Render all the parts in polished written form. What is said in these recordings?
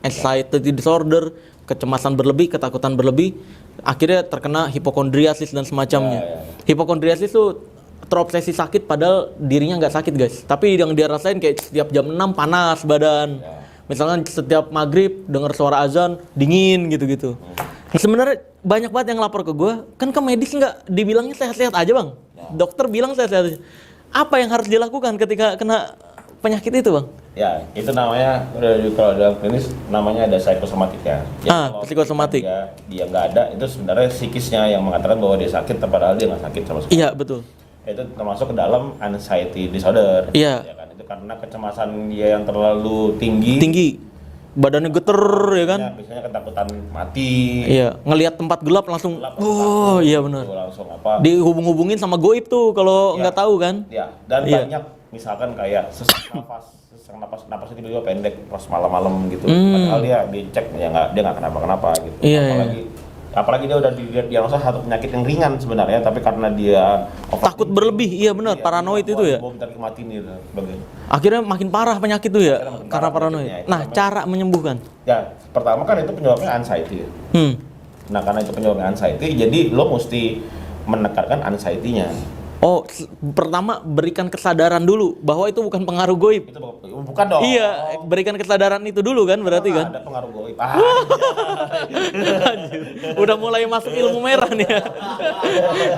anxiety disorder, kecemasan berlebih, ketakutan berlebih, akhirnya terkena hipokondriasis dan semacamnya. Hipokondriasis itu terobsesi sakit padahal dirinya nggak sakit guys, tapi yang dia rasain kayak setiap jam 6 panas badan, misalnya setiap maghrib dengar suara azan dingin gitu-gitu. Nah, sebenarnya banyak banget yang lapor ke gue, kan ke medis nggak dibilangnya sehat-sehat aja bang, dokter bilang sehat-sehat aja. Apa yang harus dilakukan ketika kena penyakit itu bang? Ya, itu namanya kalau dalam klinis namanya ada psikosomatik ya. Psikosomatik. Dia nggak ada, itu sebenarnya psikisnya yang mengatakan bahwa dia sakit, padahal dia nggak sakit sama sekali. Iya betul. Itu termasuk ke dalam anxiety disorder. Iya. Ya kan? Itu karena kecemasan dia yang terlalu tinggi. Badannya geter ya kan? Biasanya ketakutan mati. Iya, ngelihat tempat gelap langsung. Iya benar. Langsung apa? Dihubung-hubungin sama goib tuh kalau nggak tahu kan? Iya. Dan banyak misalkan kayak sesak nafasnya tiba-tiba pendek pas malam-malam gitu. Padahal dia dicek dia nggak kenapa-kenapa gitu. Apalagi dia udah didiagnosa satu penyakit yang ringan sebenarnya, tapi karena dia takut berlebih, iya benar, paranoid itu ya. Bentar mati nih sebagainya. Akhirnya makin parah penyakit itu ya, karena paranoid. Nah, cara menyembuhkan? Ya, pertama kan itu penyebabnya anxiety. Nah, karena itu penyebabnya anxiety, jadi lo mesti menekankan anxiety-nya. Oh, pertama berikan kesadaran dulu bahwa itu bukan pengaruh goib. Itu bukan dong. Iya, berikan kesadaran itu dulu kan berarti kan? Ada pengaruh goib. Udah mulai masuk ilmu merah nih ya.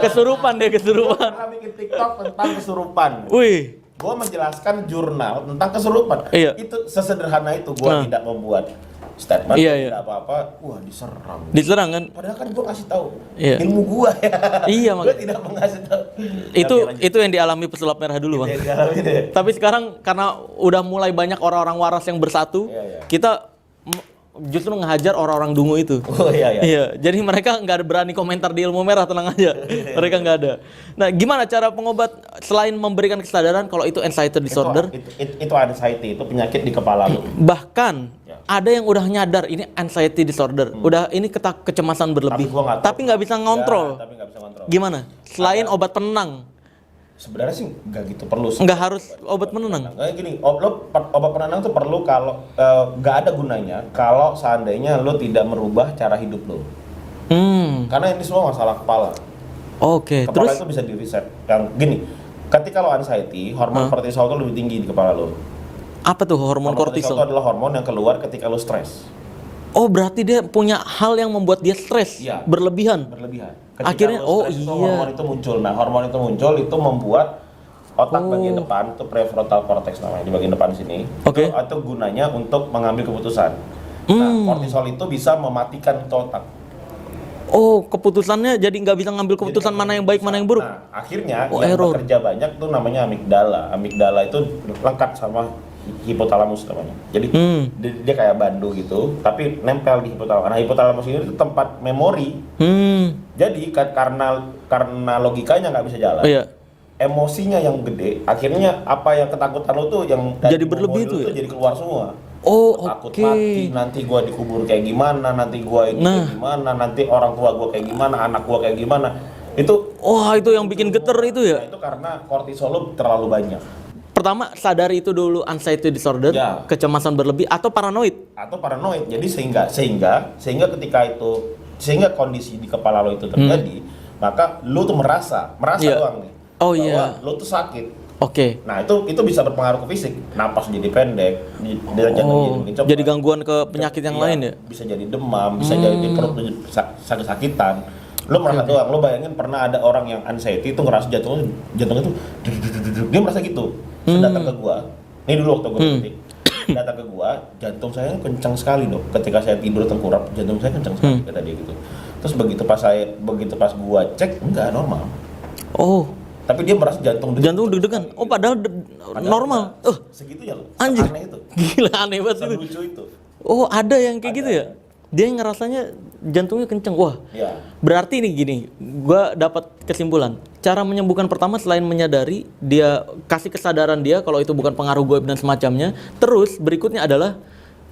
Kesurupan. Pernah bikin TikTok tentang kesurupan. Wih. Gua menjelaskan jurnal tentang kesurupan. Iya. Itu sesederhana itu. Gua tidak membuat statement, tidak apa-apa. Wah, diserang kan? Padahal kan gua kasih tahu ilmu gua ya. Iya, gua tidak mengasih tahu. Itu yang dialami pesulap merah dulu bang. Tapi sekarang karena udah mulai banyak orang-orang waras yang bersatu, kita justru ngehajar orang-orang dungu itu. Iya. Jadi mereka nggak berani komentar di ilmu merah, tenang aja. Mereka nggak ada. Nah, gimana cara pengobat selain memberikan kesadaran kalau itu anxiety disorder? Itu anxiety, itu penyakit di kepala lo. Bahkan ada yang udah nyadar ini anxiety disorder, udah ini kecemasan berlebih, tapi nggak bisa ngontrol. Gimana? Selain obat penenang? Sebenarnya sih nggak gitu perlu. Nggak harus obat penenang. Kayak gini, obat penenang tuh perlu kalau nggak ada gunanya kalau seandainya lo tidak merubah cara hidup lo. Karena ini semua masalah kepala. Oke. Kepala Terus itu bisa di reset. Yang gini, ketika lo anxiety, hormon kortisol itu lebih tinggi di kepala lo. Apa tuh hormon kortisol? Itu adalah hormon yang keluar ketika lo stres. Oh, berarti dia punya hal yang membuat dia stres, berlebihan. Ketika akhirnya hormon itu muncul. Nah, hormon itu muncul itu membuat otak bagian depan, itu prefrontal cortex namanya, di bagian depan sini. Itu gunanya untuk mengambil keputusan. Nah, kortisol itu bisa mematikan itu otak. Oh, keputusannya jadi nggak bisa ngambil keputusan mana yang baik, mana yang buruk. Nah, akhirnya yang bekerja banyak tuh namanya amigdala. Amigdala itu lengkap sama hipotalamus namanya. Jadi dia kayak bandu gitu, tapi nempel di hipotalamus. Nah, hipotalamus ini itu tempat memori. Jadi karena logikanya nggak bisa jalan, emosinya yang gede, akhirnya apa yang ketakutan lo tuh yang jadi berlebih itu jadi keluar semua. Takut mati, nanti gua dikubur kayak gimana, nanti gua ini kayak gimana, nanti orang tua gua kayak gimana, anak gua kayak gimana. Itu itu yang bikin geter itu ya. Nah, itu karena kortisol lo terlalu banyak. Pertama, sadari itu dulu anxiety disorder, kecemasan berlebih atau paranoid. Jadi sehingga ketika kondisi di kepala lo itu terjadi, maka lo tuh merasa doang nih. Bahwa lo tuh sakit. Nah, itu bisa berpengaruh ke fisik. Napas jadi pendek, jantung jadi jadi gangguan ke penyakit yang lain ya. Bisa jadi demam, bisa jadi perut sakit-sakitan. Lo merasa doang. Lo bayangin pernah ada orang yang anxiety itu ngerasa jantungnya tuh dia merasa gitu. Datang ke gua. Ini dulu waktu gua ketik. Datang ke gua, jantung saya kencang sekali dok. Ketika saya tidur tengkurap, jantung saya kencang sekali kata dia gitu. Terus begitu pas gua cek, enggak normal. Tapi dia merasa jantung deg-degan. Padahal normal. Segitunya loh. Anjir. Aneh itu. Gila, aneh banget itu. Lucu itu. Ada yang kayak gitu ya? Dia ngerasanya jantungnya kenceng. Berarti nih gini, gua dapat kesimpulan. Cara menyembuhkan pertama selain menyadari, dia kasih kesadaran dia kalau itu bukan pengaruh goib dan semacamnya. Terus berikutnya adalah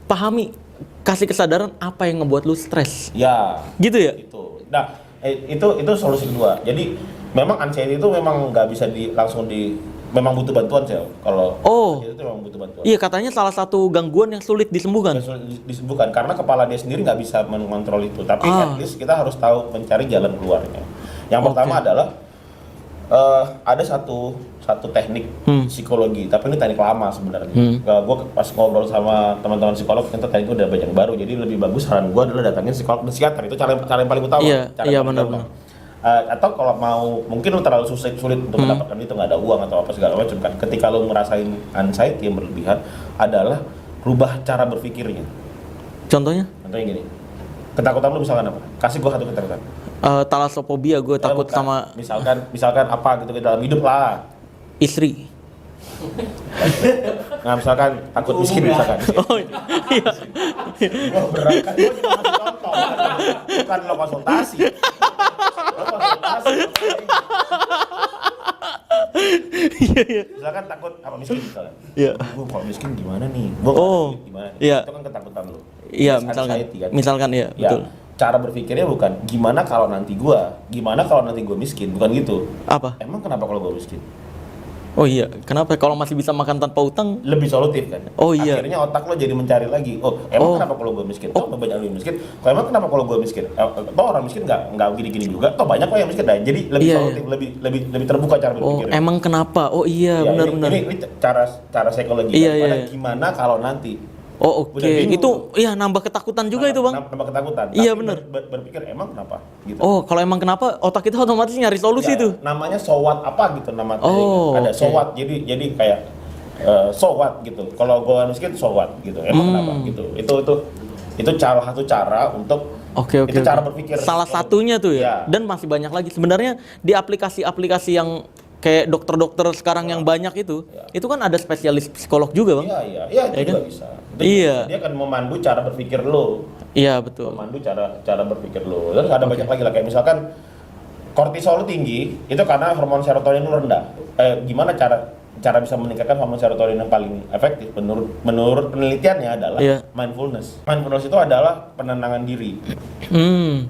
pahami, kasih kesadaran apa yang ngebuat lu stres. Gitu ya? Itu. Nah, itu solusi kedua. Jadi memang anxiety itu memang nggak bisa langsung memang butuh bantuan sih. Kalau Oh. itu memang butuh bantuan. Iya, katanya salah satu gangguan yang sulit disembuhkan. Dan sulit disembuhkan karena kepala dia sendiri nggak bisa mengontrol itu. Tapi Ah. at least kita harus tahu mencari jalan keluarnya. Yang pertama Oke. adalah ada satu teknik psikologi, tapi ini teknik lama sebenarnya. Gue pas ngobrol sama teman-teman psikolog, ternyata teknik itu udah banyak yang baru. Jadi lebih bagus saran gue adalah datangin psikolog dan psikiater. Itu cara yang paling utama. Iya, cara iya, yang paling benar-benar. gampang. Atau kalau mau, mungkin lu terlalu sulit untuk mendapatkan itu, nggak ada uang atau apa segala macam kan. Ketika lu ngerasain anxiety yang berlebihan, adalah rubah cara berpikirnya. Contohnya? Contohnya gini, ketakutan lu misalkan apa? Kasih gua satu ketakutan. Talasophobia, gue takut Bukan. sama misalkan apa gitu dalam hidup lah. istri. Nah misalkan takut miskin misalkan. Oh iya. Gua berat kan, gua cuma ngasih contoh. Bukan lo konsultasi. Lo konsultasi. Iya, iya. Misalkan takut apa miskin misalkan. Iya. Gua kalau miskin gimana nih? Gua Oh, gimana nih? iya. Itu kan ketakutan lo. Iya, That's misalkan. anxiety kan? Misalkan ya, Ya, betul. cara berpikirnya bukan gimana kalau nanti gua miskin, bukan gitu. Apa? Emang kenapa kalau gua miskin? Oh iya, kenapa kalau masih bisa makan tanpa utang? Lebih solutif kan? Oh, iya. Akhirnya otak lo jadi mencari lagi. Oh, emang Oh. kenapa kalau gua miskin? Oh, banyak orang miskin. Kok emang kenapa kalau gua miskin? Toh orang miskin nggak gini-gini juga. Toh banyak kok yang miskin. Nah, jadi lebih Iya, solutif, lebih terbuka cara Oh, berpikirnya. emang kenapa? Oh iya, Ya, benar-benar. ini cara psikologi. Iya, Daripada iya. gimana kalau nanti? Oh oke, Udah bingung. itu iya nambah ketakutan juga itu bang. Nambah ketakutan. Iya, Tapi bener. Berpikir emang kenapa? Gitu. Oh kalau emang kenapa otak kita otomatis nyari solusi Ya, tuh. namanya so what apa gitu nama Oh, ada oke. so what jadi kayak so what gitu. Kalau gue miskin so what gitu. Emang kenapa gitu. Itu satu cara untuk Oke itu oke. cara Oke. berpikir. Salah satunya tuh Ya. ya. Dan masih banyak lagi sebenarnya di aplikasi-aplikasi yang kayak dokter-dokter sekarang yang banyak itu kan ada spesialis psikolog juga bang. Iya, itu Ya juga kan? bisa. Itu Iya. juga bisa. Dia akan memandu cara berpikir lo. Iya betul. Memandu cara berpikir lo. Dan ada banyak lagi lah kayak misalkan kortisol lu tinggi itu karena hormon serotonin lu rendah. Gimana cara bisa meningkatkan hormon serotonin yang paling efektif menurut penelitiannya adalah Iya. mindfulness. Mindfulness itu adalah penenangan diri.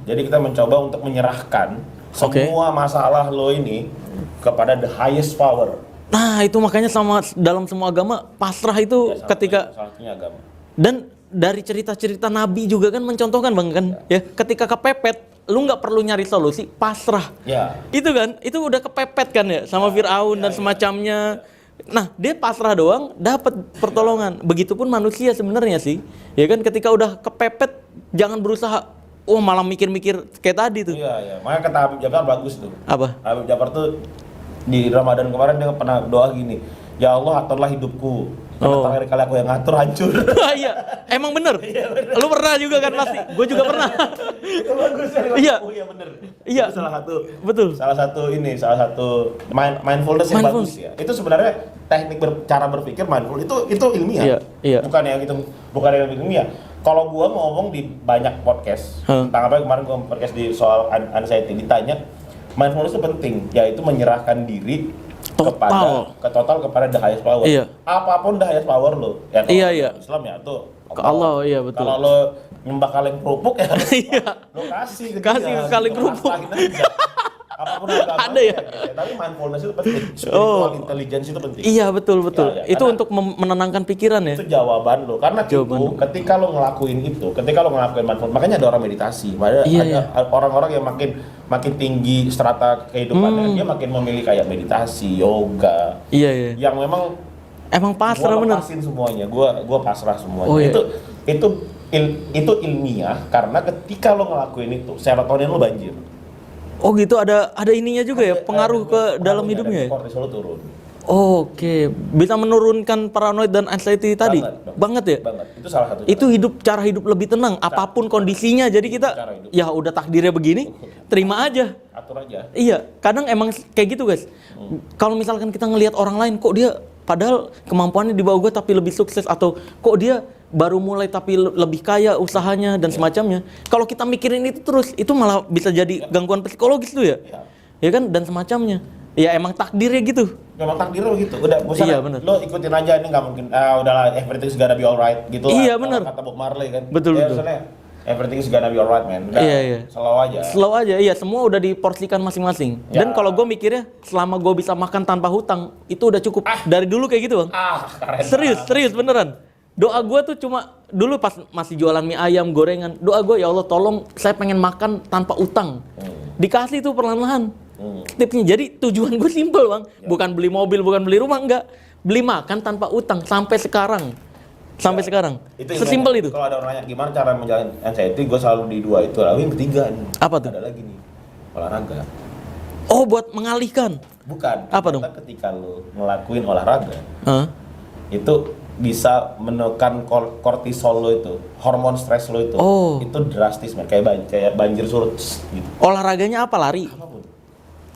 Jadi kita mencoba untuk menyerahkan Oke. semua masalah lo ini kepada the highest power. Nah itu makanya sama dalam semua agama pasrah itu Ya, ketika salah satunya agama. dan dari cerita-cerita Nabi juga kan mencontohkan bang kan ya ketika kepepet lu nggak perlu nyari solusi pasrah. Ya. Itu kan, itu udah kepepet kan ya sama Firaun dan semacamnya. Nah, dia pasrah doang dapat pertolongan. Begitupun manusia sebenarnya sih. Ya kan ketika udah kepepet jangan berusaha malah mikir-mikir kayak tadi tuh. Iya. Makanya kata Habib Jafar bagus tuh. Apa? Habib Jafar tuh di Ramadan kemarin dia pernah doa gini, ya Allah aturlah hidupku. Karena terakhir kali aku yang ngatur hancur. Iya, emang bener. Lu pernah juga kan pasti. Gue juga pernah. Itu bagus ya. Iya. Oh iya bener. Iya. Itu salah Betul. salah satu mindfulness yang bagus ya. Itu sebenarnya teknik cara berpikir mindful itu ilmiah. Iya. Bukan yang ilmiah. Kalau gua ngomong di banyak podcast tentang apa kemarin gua podcast di soal anxiety ditanya mindfulness itu penting, yaitu menyerahkan diri kepada the highest power. Iya. Apapun the highest power lo. Ya, kalau Iya. Islam ya itu Ke Allah, iya betul. Kalau lo nyembah kaleng kerupuk ya Iya. lo kasih ke Kasih dia, ke kaleng gitu, kerupuk. pasrahin aja. Apapun agamanya, Ada ya? gitu. Tapi mindfulness itu penting. Spiritual intelligence itu penting. Iya betul. Ya, Itu karena untuk menenangkan pikiran ya. itu jawaban lo. Karena Jawaban itu lo. ketika lo ngelakuin mindfulness, makanya ada orang meditasi. Iya. Ada orang-orang yang makin tinggi strata kehidupannya, dia makin memilih kayak meditasi, yoga. Iya. Yang memang Emang pasrah gua bener. lepasin semuanya, gua pasrah semuanya. Oh, iya. Itu ilmiah karena ketika lo ngelakuin itu serotonin lo banjir. Oh gitu ada ininya juga ya pengaruh ke dalam hidupnya ya. Kortisol lo turun. Oke, bisa menurunkan paranoid dan anxiety tadi. Banget ya. Banget. Itu salah satu. Itu cara hidup lebih tenang apapun kondisinya. Jadi kita Cara hidup. ya udah takdirnya begini, terima aja. Atur aja. Iya, kadang emang kayak gitu guys. Kalau misalkan kita ngelihat orang lain kok dia padahal kemampuannya di bawah gue tapi lebih sukses atau kok dia baru mulai tapi lebih kaya usahanya dan semacamnya. Kalau kita mikirin itu terus, itu malah bisa jadi gangguan psikologis tuh ya. Ya. Ya kan dan semacamnya. Ya emang takdirnya gitu. Memang takdirnya begitu. Udah, Iya, bener. lo ikutin aja ini nggak mungkin. Udahlah, everything's gonna be alright gitu lah. Iya, Kalau bener. kata Bob Marley kan. Betul. Misalnya everything is gonna be alright, man. Udah, Iya. slow aja. Slow aja, iya semua udah diporsikan masing-masing. Dan Ya. kalau gue mikirnya selama gue bisa makan tanpa hutang itu udah cukup. Dari dulu kayak gitu bang. Keren. Serius beneran. Doa gue tuh cuma dulu pas masih jualan mie ayam gorengan. Doa gue ya Allah tolong saya pengen makan tanpa utang. Dikasih tuh perlahan-lahan. Tipsnya jadi tujuan gue simpel bang. Bukan beli mobil, bukan beli rumah, enggak. Beli makan tanpa utang sampai sekarang. Sampai sekarang. Sesimpel itu. Kalau ada orang nanya gimana cara menjalani anxiety, gue selalu di dua itu. Lalu yang ketiga nih. Apa tuh? Ada lagi nih. Olahraga. Oh buat mengalihkan. Bukan. Apa dong? Ketika lo ngelakuin olahraga, Hah? itu bisa menekan kortisol lo itu, hormon stres lo itu. Oh. Itu drastis, man. Kayak banjir surut gitu. Olahraganya apa? Lari? Apapun.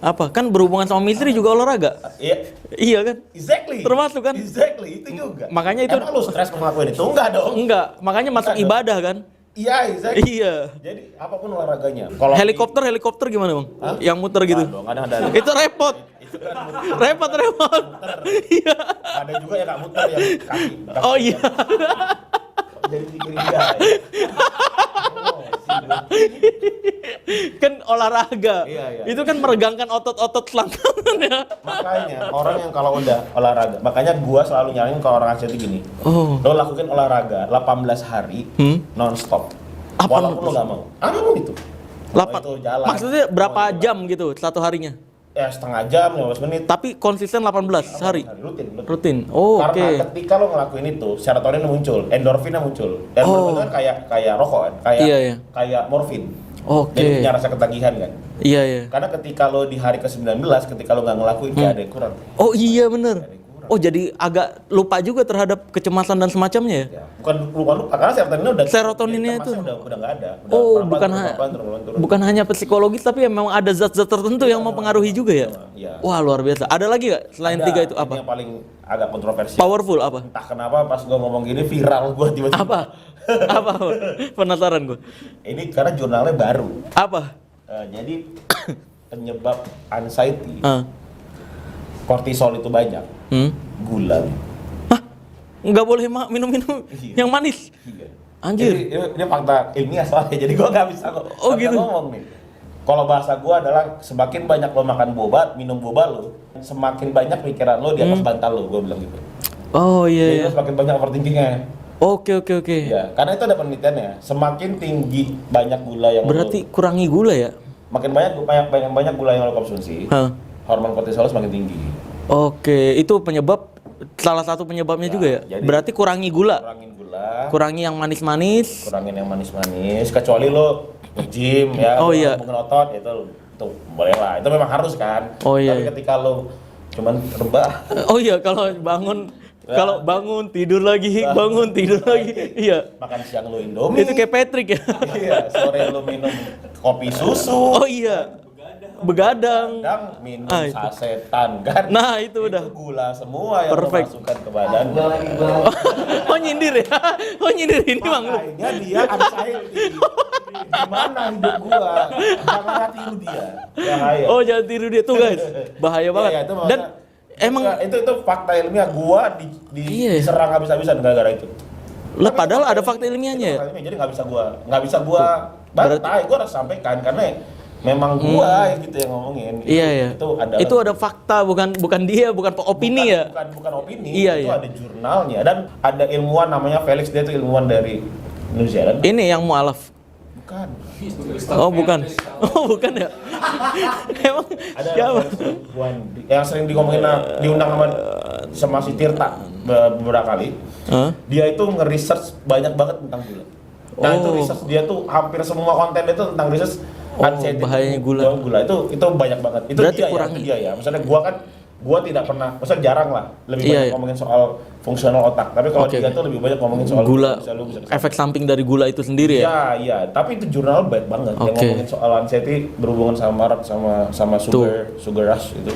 Apa? Kan berhubungan sama istri juga olahraga. Iya. Iya kan? Exactly. Termasuk kan? Exactly, itu juga. Makanya itu- Emang lu stres ngelakuin itu? Enggak dong. Enggak, makanya masuk Bukan dong. ibadah kan? Iya, exactly. Iya. Jadi apapun olahraganya. Kalau Helikopter gimana bang? Hah? Yang muter gitu. Dong, ada. Itu repot. Itu kan Repot. Iya. ada juga yang nggak muter yang kaki. Oh iya. Jadi pikirin dia. Kan olahraga. Iya. Itu kan meregangkan otot-otot selangkangan ya. Makanya orang yang kalau udah olahraga, makanya gua selalu nyaranin ke orang Asia itu gini. Oh. Lo lakukan olahraga 18 hari non-stop. Apa Walaupun lo nggak mau. Apapun itu. Mau itu jalan. Maksudnya berapa mau itu jam gitu satu harinya? ya setengah jam, 15 menit. Tapi konsisten 18 hari. Rutin. Oh, oke. Karena ketika lo ngelakuin itu, serotonin muncul, endorfinnya muncul. Endorfin itu kan kayak rokok kan, Iya. kayak morfin. Oke. Jadi punya rasa ketagihan kan. Iya. Karena ketika lo di hari ke-19, ketika lo nggak ngelakuin kayak ada yang kurang. Oh iya bener. Oh jadi agak lupa juga terhadap kecemasan dan semacamnya ya? Ya, bukan lupa karena serotoninnya udah Serotoninnya jadi itu udah nggak ada. Udah Oh, pelan-pelan turun. bukan hanya psikologis tapi memang ada zat-zat tertentu yang mempengaruhi juga ya? Iya. Wah luar biasa. Ada lagi nggak selain Ada, tiga itu ini apa? yang paling agak kontroversial. Powerful apa? Entah kenapa pas gua ngomong gini viral gua tiba-tiba. Apa? Apa? Penasaran gue. Ini karena jurnalnya baru. Apa? Jadi penyebab anxiety, Ah. kortisol itu banyak, gula. Hah? Nggak boleh minum-minum Iya. yang manis? Iya. Anjir. Ini fakta ilmiah soalnya, jadi gua nggak bisa Oh, gitu. ngomong nih. Kalau bahasa gua adalah semakin banyak lo makan boba, minum boba lo, semakin banyak pikiran lo di atas bantal lo, gua bilang gitu. Oh Jadi iya. lo semakin banyak overthinkingnya. Oke. Iya, karena itu ada penelitiannya. Semakin tinggi banyak gula yang Berarti kurangi gula ya? makin banyak gula yang lo konsumsi, Hah. hormon kortisol semakin tinggi. Oke, itu salah satu penyebabnya Ya, juga ya? jadi- Berarti kurangi gula, Kurangin gula, kurangi yang manis-manis. kurangin yang manis-manis, kecuali lo gym ya, Oh, lo iya. hubungin otot itu boleh lah, itu memang harus kan. Oh, iya. Tapi ketika lo cuman rebah, Oh iya, kalau bangun tidur lagi, bangun tidur lagi. Iya. makan siang lo Indomie, Itu kayak Patrick ya. iya, sore lo minum kopi susu, Oh iya. Begadang. kadang minum Ah, itu. sasetan kan. Nah, itu udah. gula semua yang lo Perfect. masukkan ke badan. Oh nyindir ya? Oh nyindir ini bang lu. Makanya dia anxiety. Gimana hidup gua? Jangan hati lu dia. Bahaya. Oh jangan tiru dia tuh guys. Bahaya banget. Iya, itu makanya- Dan emang itu fakta ilmiah gua Iya. diserang habis-habisan gara-gara itu. lah padahal ada fakta ilmiahnya ya. Itu fakta ilmiah, jadi nggak bisa gua bantai, gua harus sampaikan karena memang gua yang gitu yang ngomongin. Iya. Itu ada fakta bukan dia, bukan opini ya. Bukan opini. Iya, itu iya. ada jurnalnya dan ada ilmuwan namanya Felix, dia itu ilmuwan dari New Zealand. Ini yang mualaf. Bukan. Oh bukan. Oh bukan ya. Emang Ada siapa? ilmuwan yang sering diundang sama si Tirta beberapa kali. Hah? Dia itu nge-research banyak banget tentang gula. Nah itu Oh. research dia tuh hampir semua konten itu tentang research anxiety, bahayanya gula. Itu banyak banget. Itu Berarti dia kurangi. ya, itu dia ya. Maksudnya gua tidak pernah, maksudnya jarang lah lebih Iya, banyak iya. ngomongin soal fungsional otak. Tapi kalau Oke, dia oke. tuh lebih banyak ngomongin soal Gula, lu bisa efek samping dari gula itu sendiri ya. Iya. Tapi itu jurnal baik banget yang Oke. ngomongin soal anxiety berhubungan sama sama sugar rush itu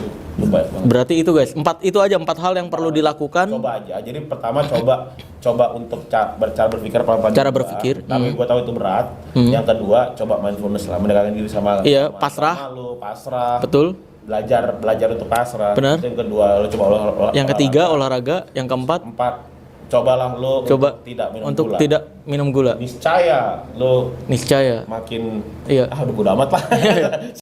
baik banget. Berarti itu guys, itu aja 4 hal yang perlu dilakukan. Coba aja. Jadi pertama coba untuk cara berpikir pelan-pelan. Cara juga. berpikir, Tapi gua tahu itu berat. Yang kedua, coba mindfulness lah, mendekatkan diri sama Iya, sama- pasrah. sama lu, pasrah. Betul. Belajar untuk pasrah. Benar. Itu yang kedua, lu coba Yang ketiga olahraga, yang keempat empat, cobalah lu coba untuk tidak minum untuk gula. tidak minum gula. niscaya lo Niscaya. makin Iya. udah bodo amat lah.